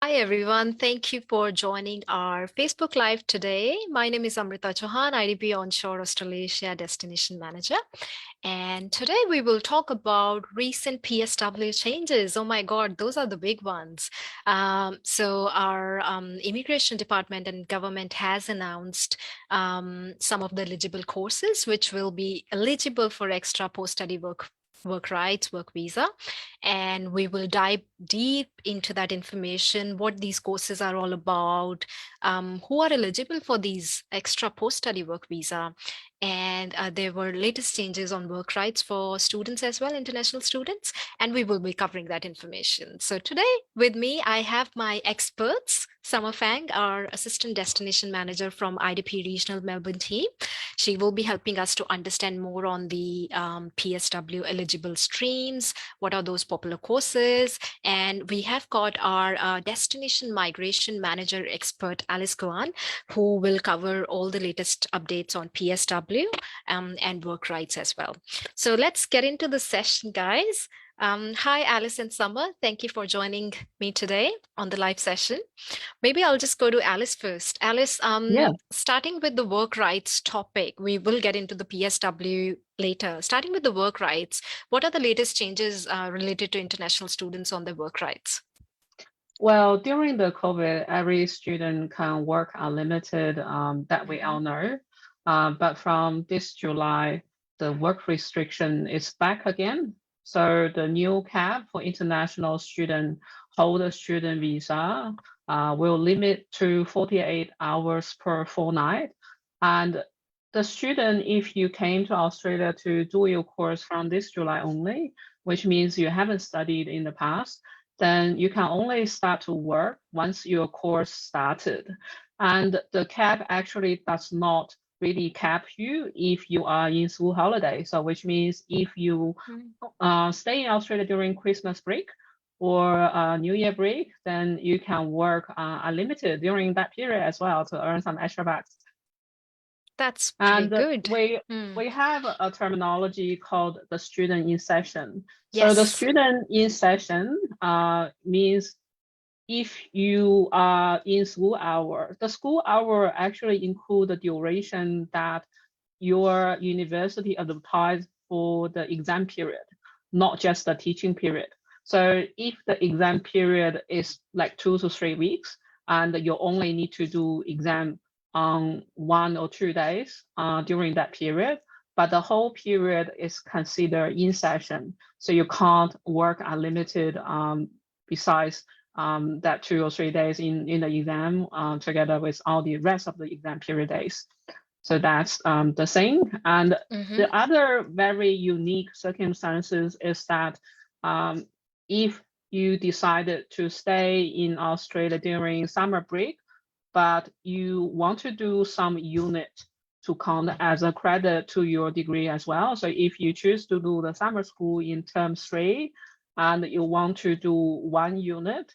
Hi, everyone. Thank you for joining our Facebook Live today. My name is Amrita Chauhan, IDP Onshore Australasia Destination Manager. And today we will talk about recent PSW changes. Oh my God, those are the big ones. So our Immigration Department and government has announced some of the eligible courses which will be eligible for extra post-study work rights, work visa. And we will dive deep into that information, what these courses are all about, who are eligible for these extra post-study work visa. And there were latest changes on work rights for students as well, international students, and we will be covering that information. So today with me, I have my experts, Summer Fang, our Assistant Destination Manager from IDP Regional Melbourne team. She will be helping us to understand more on the PSW eligible streams, what are those popular courses, and we have got our Destination Migration Manager expert, Alice Guan, who will cover all the latest updates on PSW and work rights as well. So let's get into the session, guys. Hi, Alice and Summer. Thank you for joining me today on the live session. Maybe I'll just go to Alice first. Alice, Yeah. starting with the work rights topic, we will get into the PSW later. Starting with the work rights, what are the latest changes related to international students on their work rights? Well, during the COVID, every student can work unlimited, that we all know. But from this July, the work restriction is back again. So the new cap for international student hold a student visa will limit to 48 hours per fortnight. And the student, if you came to Australia to do your course from this July only, which means you haven't studied in the past, then you can only start to work once your course started. And the cap actually does not really cap you if you are in school holiday. So which means if you stay in Australia during Christmas break or New Year break, then you can work unlimited during that period as well to earn some extra bucks. That's pretty And good. we have a terminology called the student in session. So the Yes. student in session means if you are in school hour, the school hour actually include the duration that your university advertised for the exam period, not just the teaching period. So if the exam period is like 2 to 3 weeks, and you only need to do exam on 1 or 2 days during that period, but the whole period is considered in session. So you can't work unlimited besides that 2 or 3 days in the exam together with all the rest of the exam period days. So that's the thing. And the other very unique circumstances is that if you decided to stay in Australia during summer break, but you want to do some unit to count as a credit to your degree as well. So if you choose to do the summer school in term 3 and you want to do 1 unit,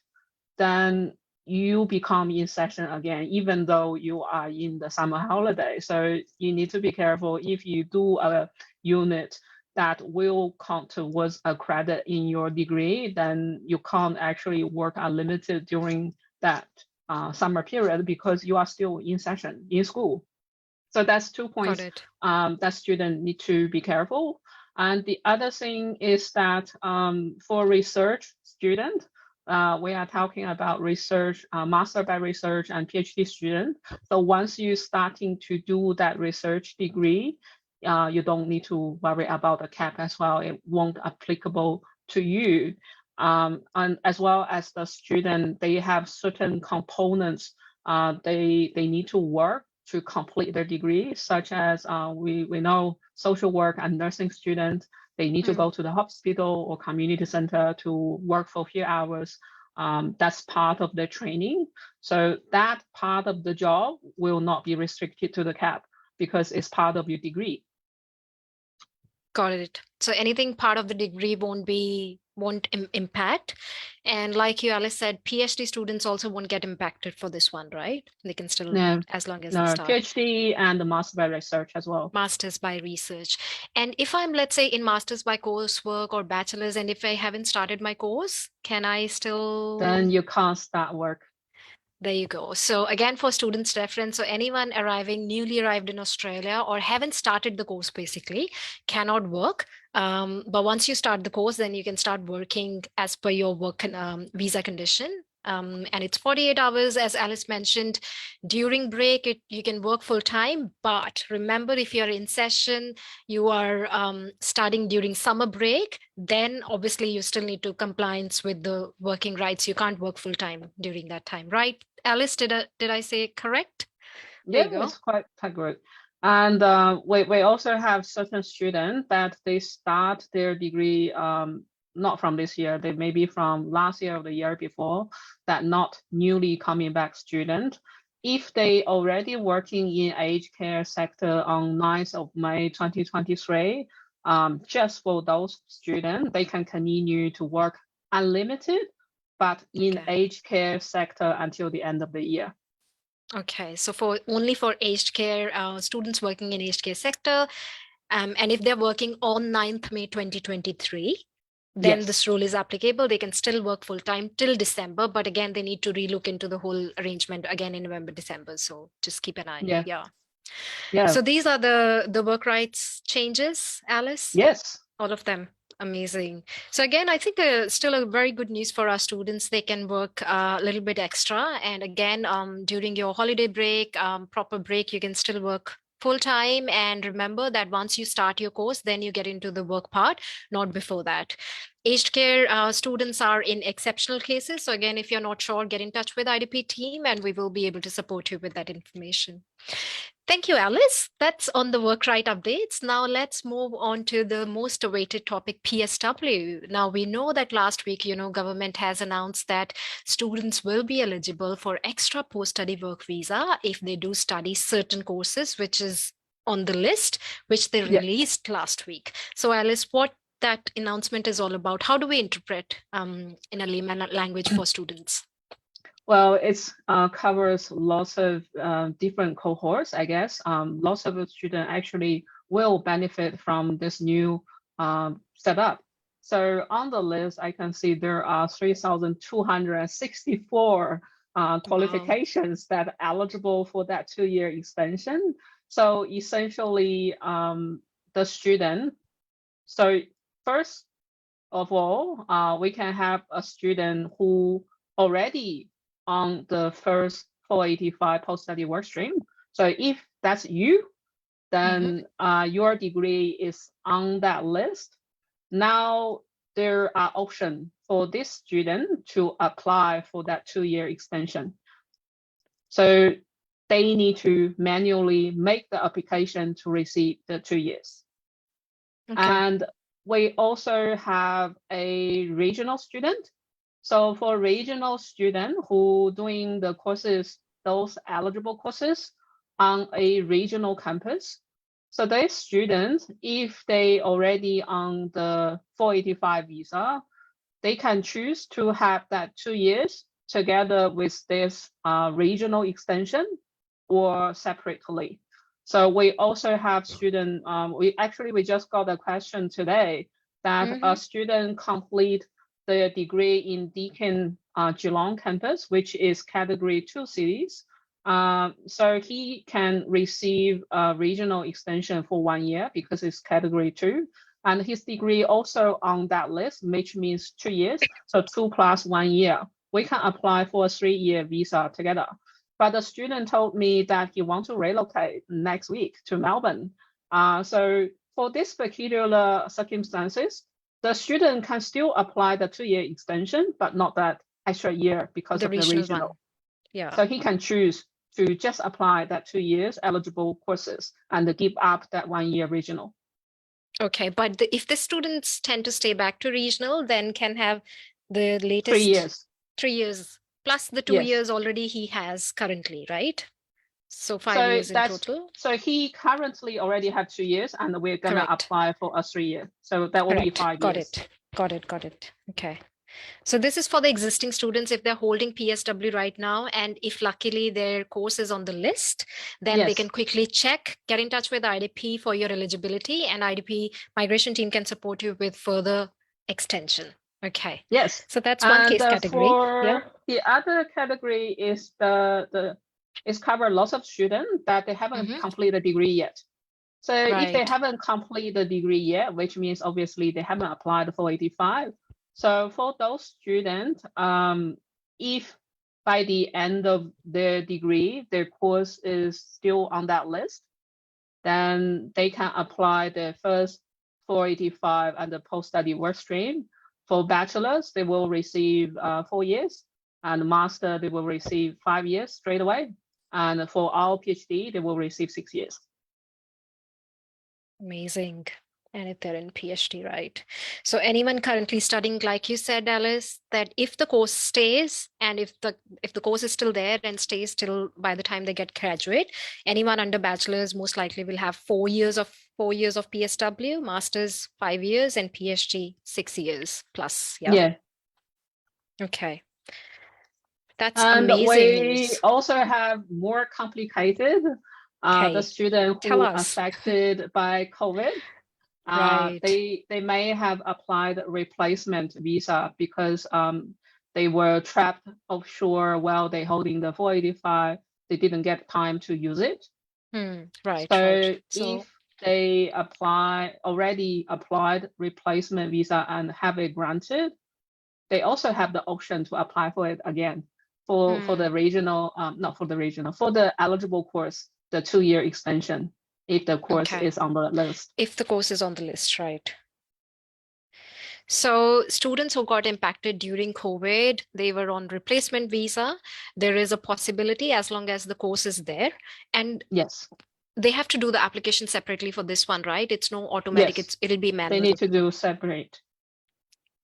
then you become in session again, even though you are in the summer holiday. So you need to be careful if you do a unit that will count towards a credit in your degree, then you can't actually work unlimited during that summer period because you are still in session in school. So that's 2 Got points it. that students need to be careful. And the other thing is that for research student, we are talking about research, master by research and PhD student. So once you starting to do that research degree, you don't need to worry about the cap as well. It won't applicable to you. And as well as the student, they have certain components they need to work to complete their degree, such as we know social work and nursing students, they need to go to the hospital or community center to work for a few hours. That's part of their training. So that part of the job will not be restricted to the cap because it's part of your degree. Got it. So anything part of the degree won't impact. And like you, Alice said, PhD students also won't get impacted for this one, right? They can still, No, as long as they no, start. PhD and the master by research as well. Masters by research. And if I'm, let's say, in masters by coursework or bachelor's, and if I haven't started my course, can I Then still? you can't start work. There you go. So again, for students' reference, so anyone newly arrived in Australia or haven't started the course basically cannot work. But once you start the course, then you can start working as per your work visa condition. And it's 48 hours, as Alice mentioned. During break, you can work full time. But remember, if you're in session, you are starting during summer break, then obviously you still need to compliance with the working rights. You can't work full time during that time, right? Alice, did I say it correct? There Yeah, you go. it's quite good. And we also have certain students that they start their degree not from this year, they maybe from last year or the year before, that not newly coming back student. If they already working in aged care sector on 9th of May 2023, just for those students, they can continue to work unlimited, but in Okay. aged care sector until the end of the year. Okay. So for only for aged care students working in aged care sector, and if they're working on 9th May 2023, then Yes. this rule is applicable. They can still work full time till December, but again, they need to relook into the whole arrangement again in November, December. So just keep an eye. Yeah. Yeah. Yeah. So these are the work rights changes, Alice. Yes. All of them. Amazing. So again, I think still a very good news for our students. They can work a little bit extra. And again, during your holiday break, proper break, you can still work full time. And remember that once you start your course, then you get into the work part, not before that. Aged care students are in exceptional cases. So again, if you're not sure, get in touch with IDP team and we will be able to support you with that information. Thank you, Alice. That's on the work right updates. Now let's move on to the most awaited topic, PSW. Now we know that last week, government has announced that students will be eligible for extra post-study work visa if they do study certain courses, which is on the list, which they Yeah. released last week. So Alice, what that announcement is all about? How do we interpret in a layman language for students? Well, it's covers lots of different cohorts, I guess. Lots of the students actually will benefit from this new setup. So on the list, I can see there are 3,264 Wow. qualifications that are eligible for that 2-year extension. So essentially, the student. So first of all, we can have a student who already on the first 485 post-study workstream. So if that's you, Mhm. then your degree is on that list. Now there are options for this student to apply for that 2-year extension. So they need to manually make the application to receive the 2 years. Okay. And we also have a regional student. So for regional student who doing the courses, those eligible courses on a regional campus, so these students, if they already on the 485 visa, they can choose to have that 2 years together with this regional extension or separately. So we also have student, we just got a question today that a Mhm. student complete the degree in Deakin Geelong campus, which is category 2 cities. So he can receive a regional extension for 1 year because it's category 2. And his degree also on that list, which means 2 years. So 2 plus 1 year. We can apply for a 3-year visa together. But the student told me that he wants to relocate next week to Melbourne. So for this particular circumstances, the student can still apply the 2-year extension, but not that extra year because The of the regional regional. one. Yeah. So he can choose to just apply that 2 years eligible courses and give up that 1 year regional. Okay, but if the students tend to stay back to regional, then can have the 3 latest years. 3 years plus the two Yes. years already he has currently, right? So 5 years in total? So he currently already have 2 years, and we're gonna Correct. apply for a 3 year. So that will be Correct. 5 years. Got it. Okay. So this is for the existing students if they're holding PSW right now, and if luckily their course is on the list, then they can Yes. quickly check, get in touch with IDP for your eligibility, and IDP migration team can support you with further extension. Okay. Yes. So that's one And case category. Yeah. for the other category is it's cover lots of students that they haven't completed a degree yet. So if they Right. haven't completed the degree yet, which means obviously they haven't applied for 85. So for those students, if by the end of their degree, their course is still on that list, then they can apply the first 485 and the post-study work stream. For bachelor's, they will receive 4 years, and master, they will receive 5 years straight away. And for our PhD, they will receive 6 years. Amazing. And if they're in PhD, right? So anyone currently studying, like you said, Alice, that if the course stays and if the course is still there and stays till by the time they get graduate, anyone under bachelor's most likely will have 4 years of PSW, master's 5 years, and PhD 6 years plus. Yeah. Okay. That's And amazing we news. also have more complicated, Okay. the student Tell who us. affected by COVID. Right. They may have applied replacement visa because they were trapped offshore while they holding the 485. They didn't get time to use it. Right. So So if they already applied replacement visa and have it granted, they also have the option to apply for it again for the regional, not for the regional, for the eligible course, the 2-year extension, if the course okay. is on the list. If the course is on the list, right? So students who got impacted during COVID, they were on replacement visa. There is a possibility as long as the course is there. And Yes. they have to do the application separately for this one, right? It's no automatic, Yes. it'll be manual. They need to do separate.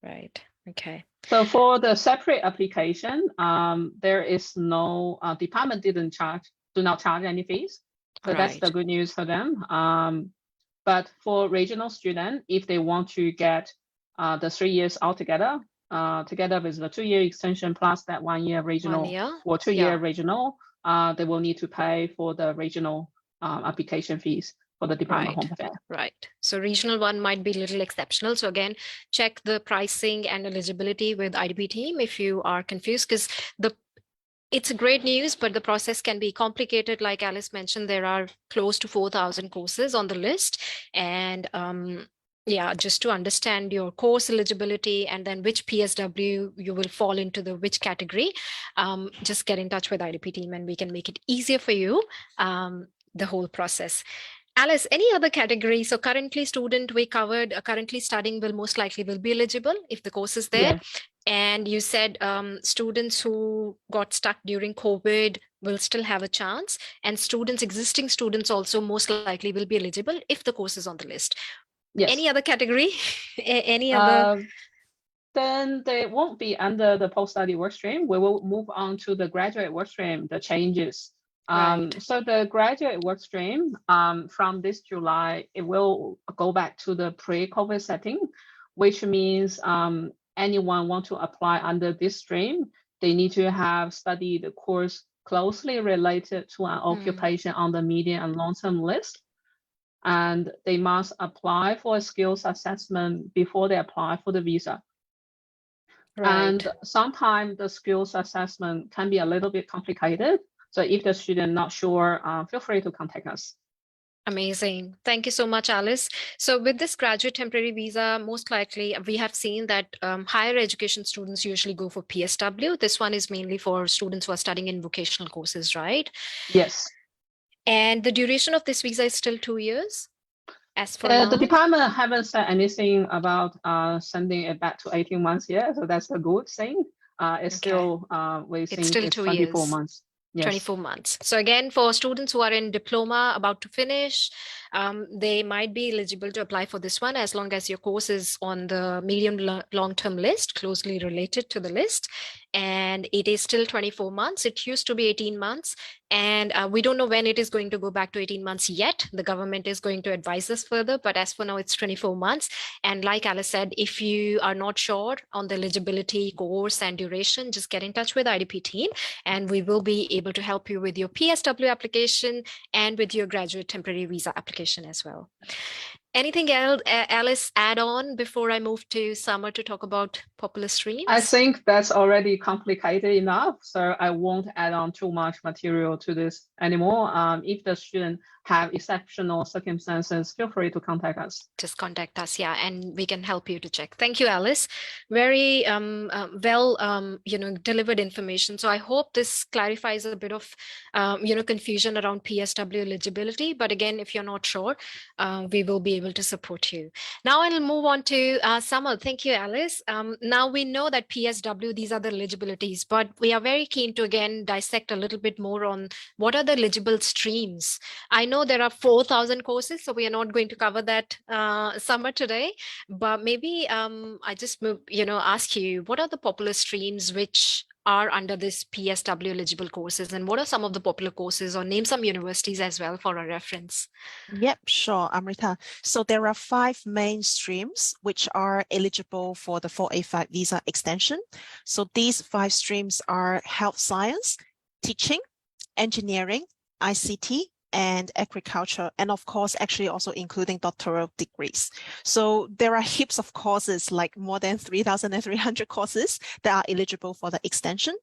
Right. Okay. So for the separate application, there is no department do not charge any fees. So that's the good news for them. But for regional student, if they want to get the 3 years altogether, together with the 2-year extension plus that 1 year regional 1 year? or 2-year regional, they will need to pay for the regional application fees for the Department of Home Affairs. Right. So regional one might be a little exceptional. So again, check the pricing and eligibility with IDP team if you are confused, because it's great news, but the process can be complicated. Like Alice mentioned, there are close to 4,000 courses on the list. And yeah, just to understand your course eligibility and then which PSW you will fall into the which category, just get in touch with IDP team and we can make it easier for you, the whole process. Alice, any other category? So currently student we covered, currently studying will most likely will be eligible if the course is there. Yeah. And you said students who got stuck during COVID will still have a chance, and existing students also most likely will be eligible if the course is on the list. Yes. Any other category? Any other? Then they won't be under the post-study workstream. We will move on to the graduate workstream, the changes. So the graduate workstream, from this July, it will go back to the pre-COVID setting, which means anyone want to apply under this stream, they need to have studied the course closely related to an occupation on the medium and long-term list. And they must apply for a skills assessment before they apply for the visa. And sometimes the skills assessment can be a little bit complicated. So if the student not sure, feel free to contact us. Amazing. Thank you so much, Alice. So with this graduate temporary visa, most likely we have seen that higher education students usually go for PSW. This one is mainly for students who are studying in vocational courses, right? Yes. And the duration of this visa is still 2 years? As for now? The department haven't said anything about sending it back to 18 months yet. So that's a good thing. It's still, we think it's 24 months. Yes. 24 months. So again, for students who are in diploma about to finish, they might be eligible to apply for this one as long as your course is on the medium long-term list, closely related to the list. And it is still 24 months. It used to be 18 months. And we don't know when it is going to go back to 18 months yet. The government is going to advise us further, but as for now, it's 24 months. And like Alice said, if you are not sure on the eligibility, course, and duration, just get in touch with IDP team, and we will be able to help you with your PSW application and with your graduate temporary visa application as well. Anything else, Alice, add on before I move to Summer to talk about popular streams? I think that's already complicated enough, so I won't add on too much material to this anymore. If the student have exceptional circumstances, feel free to contact us. Just contact us, yeah, and we can help you to check. Thank you, Alice. Very delivered information. So I hope this clarifies a bit of confusion around PSW eligibility. But again, if you're not sure, we will be able to support you. Now I'll move on to Summer. Thank you, Alice. Now we know that PSW, these are the eligibilities, but we are very keen to again dissect a little bit more on what are the eligible streams. I know there are 4,000 courses, so we are not going to cover that Summer today, but maybe I just ask you, what are the popular streams which are under this PSW eligible courses, and what are some of the popular courses, or name some universities as well for our reference? Yep, sure, Amrita. So there are 5 main streams which are eligible for the 485 visa extension. So these 5 streams are health science, teaching, engineering, ICT, and agriculture, and of course, actually also including doctoral degrees. So there are heaps of courses, like more than 3,300 courses that are eligible for the extension.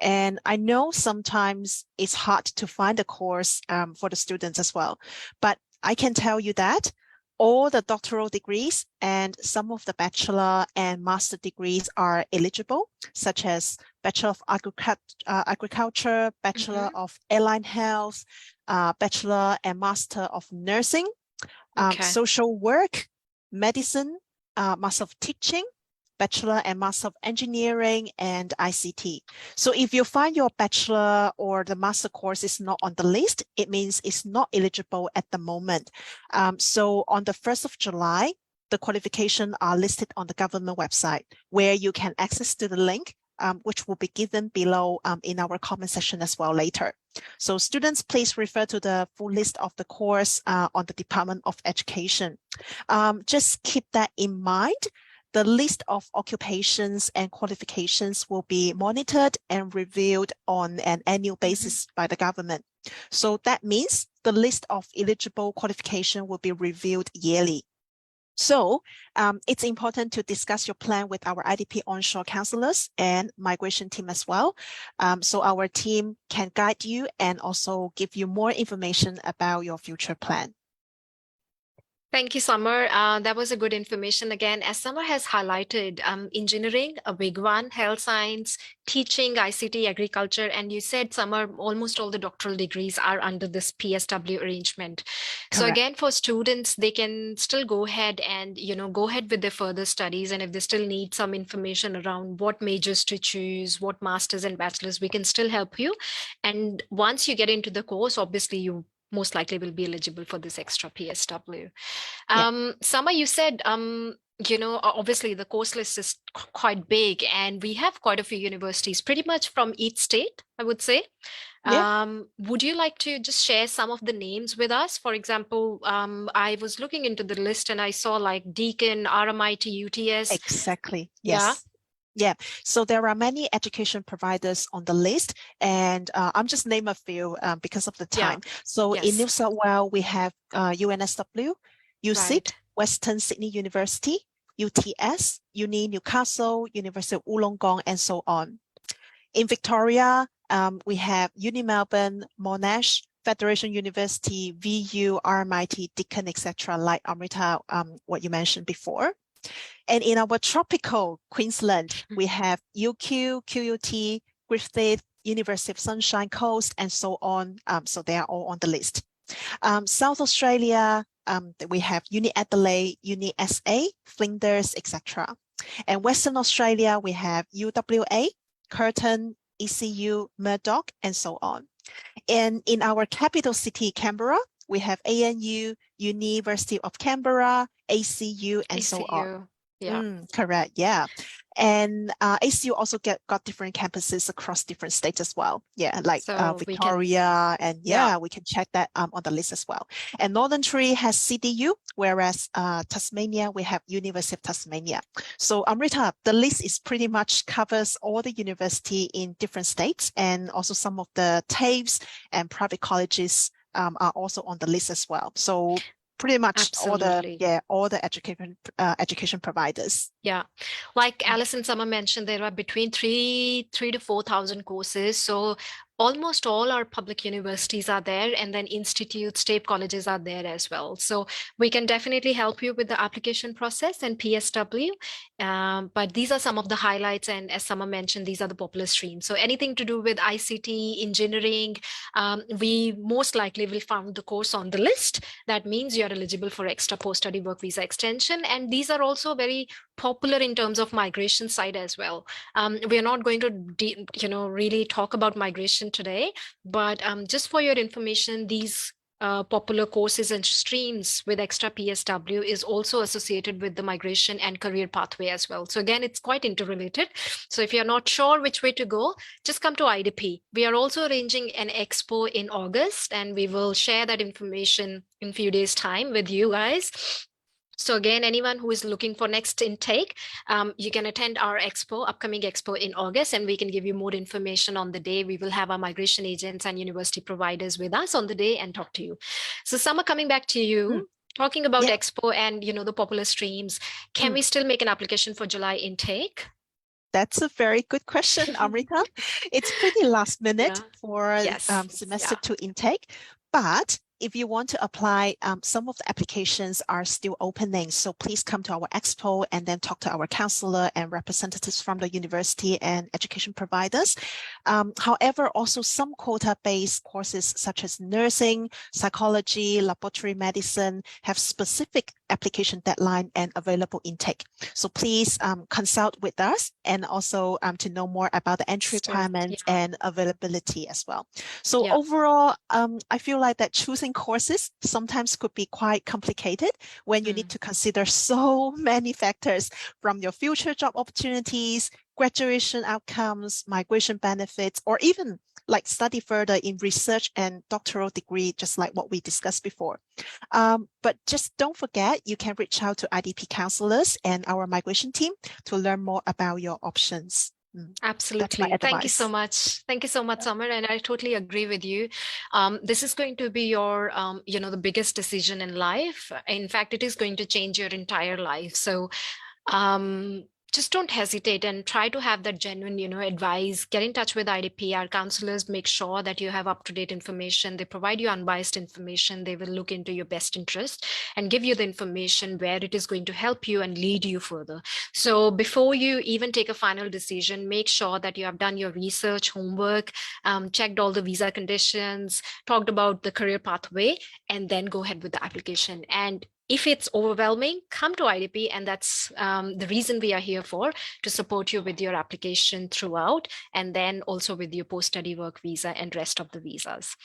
And I know sometimes it's hard to find a course for the students as well, but I can tell you that all the doctoral degrees and some of the bachelor and master degrees are eligible, such as Bachelor of Agriculture, Bachelor of Airline Health, Bachelor and Master of Nursing, Social Work, Medicine, Master of Teaching, Bachelor and Master of Engineering, and ICT. So if you find your bachelor or the master course is not on the list, it means it's not eligible at the moment. So on the 1st of July, the qualifications are listed on the government website, where you can access to the link, which will be given below in our comment section as well later. So students, please refer to the full list of the course on the Department of Education. Just keep that in mind. The list of occupations and qualifications will be monitored and reviewed on an annual basis by the government. So that means the list of eligible qualification will be reviewed yearly. So it's important to discuss your plan with our IDP onshore counselors and migration team as well. So our team can guide you and also give you more information about your future plan. Thank you, Summer. That was a good information. Again, as Summer has highlighted, engineering, a big one, health science, teaching, ICT, agriculture, and you said, Summer, almost all the doctoral degrees are under this PSW arrangement. Correct. So again, for students, they can still go ahead and, go ahead with their further studies. And if they still need some information around what majors to choose, what masters and bachelors, we can still help you. And once you get into the course, obviously you most likely will be eligible for this extra PSW. Summer, you said, obviously the course list is quite big, and we have quite a few universities, pretty much from each state, I would say. Would you like to just share some of the names with us? For example, I was looking into the list and I saw like Deakin, RMIT, UTS. Exactly. Yes. Yeah, so there are many education providers on the list, and I'm just name a few because of the time. So in New South Wales, we have UNSW, USyd, Western Sydney University, UTS, Uni Newcastle, University of Wollongong, and so on. In Victoria, we have Uni Melbourne, Monash, Federation University, VU, RMIT, Deakin, etc., like Amrita, what you mentioned before. And in our tropical Queensland, we have UQ, QUT, Griffith, University of Sunshine Coast, and so on. So they are all on the list. South Australia, we have Uni Adelaide, Uni SA, Flinders, etc. And Western Australia, we have UWA, Curtin, ECU, Murdoch, and so on. And in our capital city, Canberra, we have ANU, University of Canberra, ACU, and so on. ACU. Yeah. Correct. Yeah. And ACU also got different campuses across different states as well. Yeah, like So we can, Victoria, and yeah. we can check that on the list as well. And Northern Tree has CDU, whereas Tasmania, we have University of Tasmania. So Amrita, the list is pretty much covers all the university in different states, and also some of the TAFEs and private colleges are also on the list as well. So pretty much Absolutely. all the education providers. Yeah, like Alice and Summer mentioned, there are between 3 to 4,000 courses. So almost all our public universities are there, and then institutes, state colleges are there as well. So we can definitely help you with the application process and PSW. But these are some of the highlights, and as Summer mentioned, these are the popular streams. So anything to do with ICT, engineering, we most likely will find the course on the list. That means you're eligible for extra post-study work visa extension, and these are also very popular in terms of migration side as well. We are not going to really talk about migration today, but just for your information, these popular courses and streams with extra PSW is also associated with the migration and career pathway as well. So again, it's quite interrelated. So if you're not sure which way to go, just come to IDP. We are also arranging an expo in August, and we will share that information in a few days' time with you guys. So again, anyone who is looking for next intake, you can attend our upcoming expo in August, and we can give you more information on the day. We will have our migration agents and university providers with us on the day and talk to you. So Summer, coming back to you, talking about expo and the popular streams, can we still make an application for July intake? That's a very good question, Amrita. It's pretty last minute for semester 2 intake, but if you want to apply, some of the applications are still opening. So please come to our expo and then talk to our counselor and representatives from the university and education providers. However, also some quota-based courses such as nursing, psychology, laboratory medicine have specific application deadline and available intake. So please consult with us, and also to know more about the entry requirements and availability as well. So overall, I feel like that choosing courses sometimes could be quite complicated when you need to consider so many factors, from your future job opportunities, graduation outcomes, migration benefits, or even like study further in research and doctoral degree, just like what we discussed before. But just don't forget, you can reach out to IDP counselors and our migration team to learn more about your options. Absolutely. Thank you so much. Thank you so much, Summer. And I totally agree with you. This is going to be your, the biggest decision in life. In fact, it is going to change your entire life. So just don't hesitate and try to have that genuine, advice. Get in touch with IDP. Our counselors make sure that you have up-to-date information. They provide you unbiased information. They will look into your best interest and give you the information where it is going to help you and lead you further. So before you even take a final decision, make sure that you have done your research, homework, checked all the visa conditions, talked about the career pathway, and then go ahead with the application. And if it's overwhelming, come to IDP, and that's the reason we are here for, to support you with your application throughout, and then also with your post-study work visa and rest of the visas.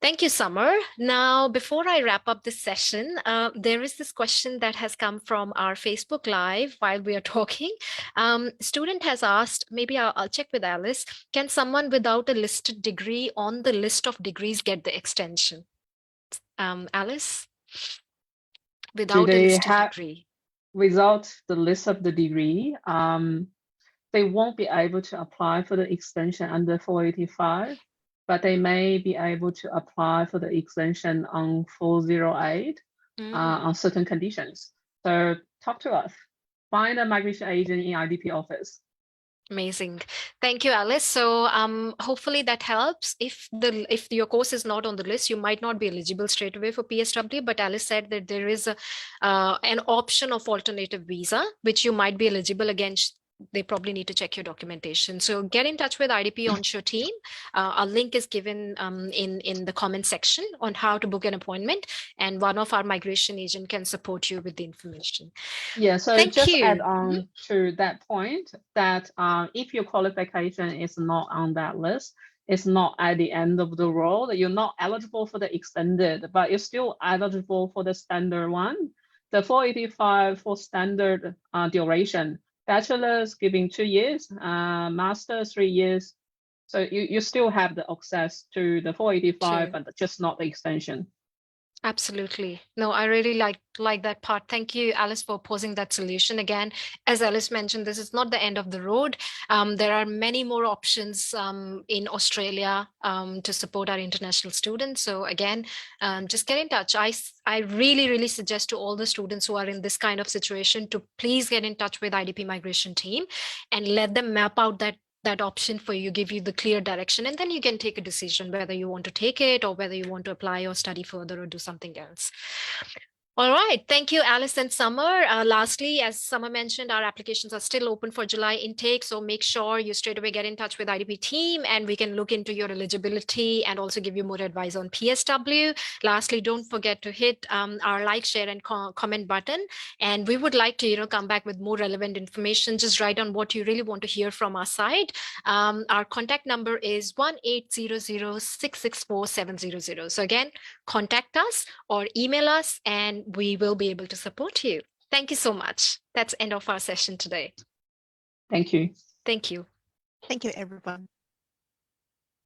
Thank you, Summer. Now, before I wrap up this session, there is this question that has come from our Facebook Live while we are talking. Student has asked, maybe I'll check with Alice, can someone without a listed degree on the list of degrees get the extension? Alice? Without a listed degree. Without the list of the degree, they won't be able to apply for the extension under 485, but they may be able to apply for the extension on 408 on certain conditions. So talk to us. Find a migration agent in IDP office. Amazing. Thank you, Alice. So hopefully that helps. If your course is not on the list, you might not be eligible straight away for PSW, but Alice said that there is an option of alternative visa, which you might be eligible against. They probably need to check your documentation. So get in touch with IDP onshore team. Our link is given in the comment section on how to book an appointment, and one of our migration agent can support you with the information. Yeah, so just add on to that point that if your qualification is not on that list, it's not at the end of the road. You're not eligible for the extended, but you're still eligible for the standard one. The 485 for standard duration, bachelor's giving 2 years, master's 3 years. So you still have the access to the 485, True. but just not the extension. Absolutely. No, I really like that part. Thank you, Alice, for posing that solution. Again, as Alice mentioned, this is not the end of the road. There are many more options in Australia to support our international students. So again, just get in touch. I really, really suggest to all the students who are in this kind of situation to please get in touch with IDP migration team and let them map out that option for you, give you the clear direction, and then you can take a decision whether you want to take it or whether you want to apply or study further or do something else. All right. Thank you, Alice and Summer. Lastly, as Summer mentioned, our applications are still open for July intake. So make sure you straight away get in touch with IDP team and we can look into your eligibility and also give you more advice on PSW. Lastly, don't forget to hit our like, share, and comment button. And we would like to, come back with more relevant information. Just write on what you really want to hear from our side. Our contact number is 1-800-664-700. So again, contact us or email us and we will be able to support you. Thank you so much. That's the end of our session today. Thank you. Thank you. Thank you, everyone.